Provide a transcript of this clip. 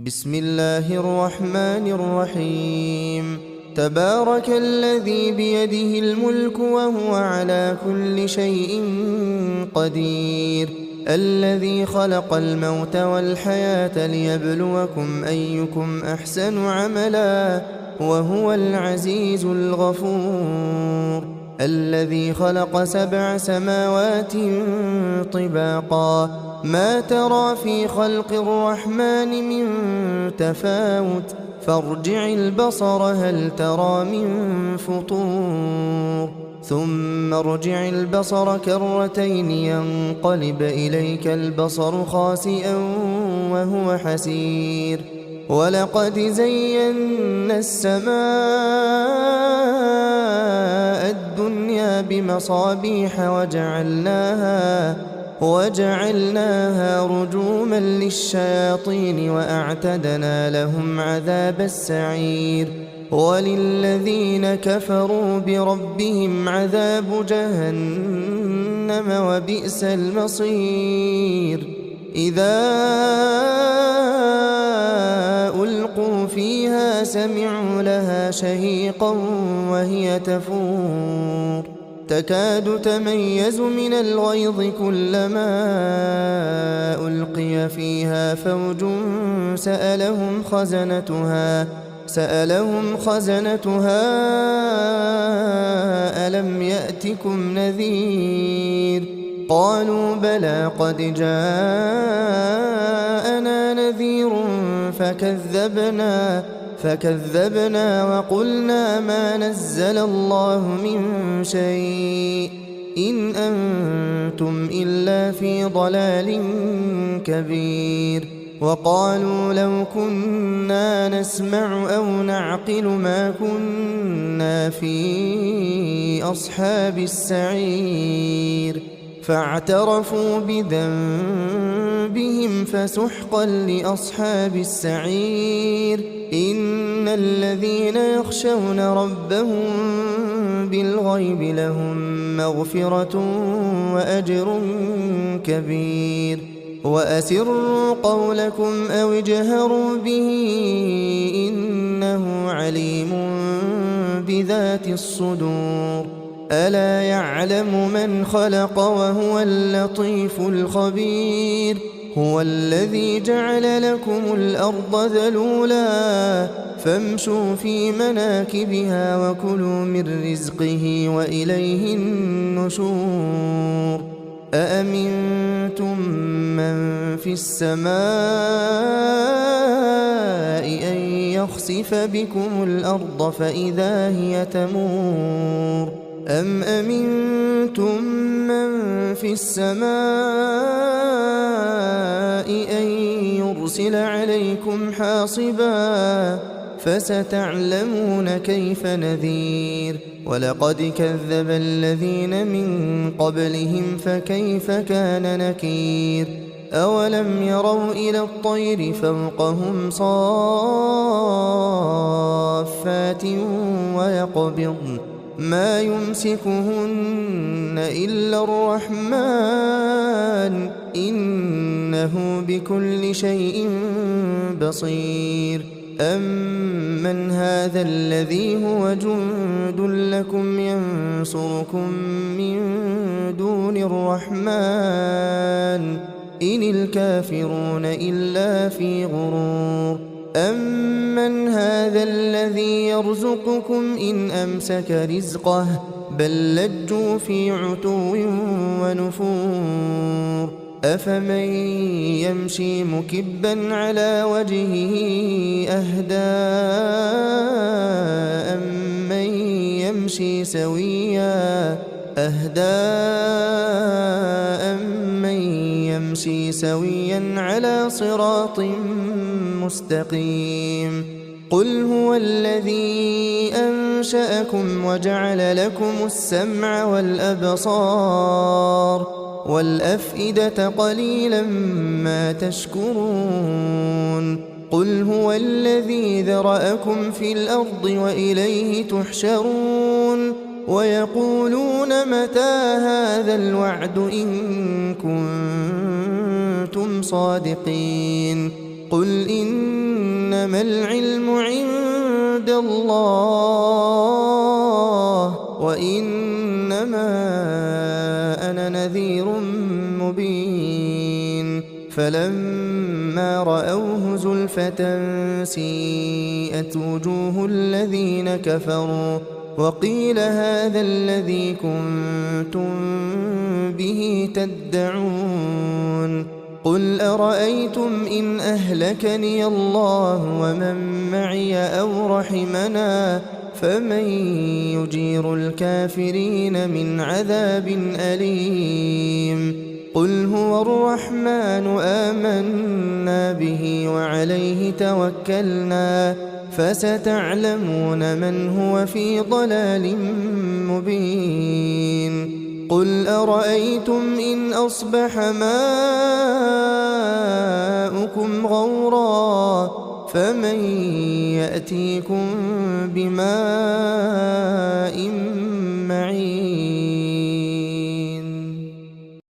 بسم الله الرحمن الرحيم. تبارك الذي بيده الملك وهو على كل شيء قدير، الذي خلق الموت والحياة ليبلوكم أيكم أحسن عملا وهو العزيز الغفور، الذي خلق 7 سماوات طباقا ما ترى في خلق الرحمن من تفاوت فارجع البصر هل ترى من فطور ثم ارجع البصر كرتين ينقلب إليك البصر خاسئا وهو حسير، ولقد زينا السماء الدنيا بمصابيح وجعلناها رجوما للشياطين وأعتدنا لهم عذاب السعير، وللذين كفروا بربهم عذاب جهنم وبئس المصير. إذا ألقوا فيها سمعوا لها شهيقا وهي تفور تكاد تميز من الغيظ كلما ألقي فيها فوج سألهم خزنتها ألم يأتكم نذير؟ قالوا بلى قد جاءنا نذير فكذبنا وقلنا ما نزل الله من شيء إن أنتم إلا في ضلال كبير. وقالوا لو كنا نسمع أو نعقل ما كنا في أصحاب السعير، فاعترفوا بذنبهم فسحقا لأصحاب السعير. إن الذين يخشون ربهم بالغيب لهم مغفرة وأجر كبير. وأسروا قولكم أو اجهروا به إنه عليم بذات الصدور. ألا يعلم من خلق وهو اللطيف الخبير. هو الذي جعل لكم الأرض ذلولا فامشوا في مناكبها وكلوا من رزقه وإليه النشور. أأمنتم من في السماء أن يخسف بكم الأرض فإذا هي تمور أم أمنتم من في السماء أن يرسل عليكم حاصبا فستعلمون كيف نذير. ولقد كذب الذين من قبلهم فكيف كان نكير. أولم يروا إلى الطير فوقهم صافات ويقبضن ما يمسكهن إلا الرحمن إنه بكل شيء بصير. أمن هذا الذي هو جند لكم ينصركم من دون الرحمن إن الكافرون إلا في غرور. أمن هذا الذي يرزقكم إن أمسك رزقه بل لجوا في عتو ونفور. أفمن يمشي مكبا على وجهه أهدى أمن يمشي سويا على صراط مستقيم. قل هو الذي أنشأكم وجعل لكم السمع والأبصار والأفئدة قليلا ما تشكرون. قل هو الذي ذرأكم في الأرض وإليه تحشرون. ويقولون متى هذا الوعد إن كنتم صادقين. قل إنما العلم عند الله وإنما أنا نذير مبين فلما رأوه زلفة سيئت وجوه الذين كفروا وقيل هذا الذي كنتم به تدعون قل أرأيتم إن أهلكني الله ومن معي أو رحمنا فمن يجير الكافرين من عذاب أليم قل هو الرحمن آمنا به وعليه توكلنا فستعلمون من هو في ضلال مبين قل أرأيتم إن أصبح ماؤكم غورا فمن يأتيكم بماء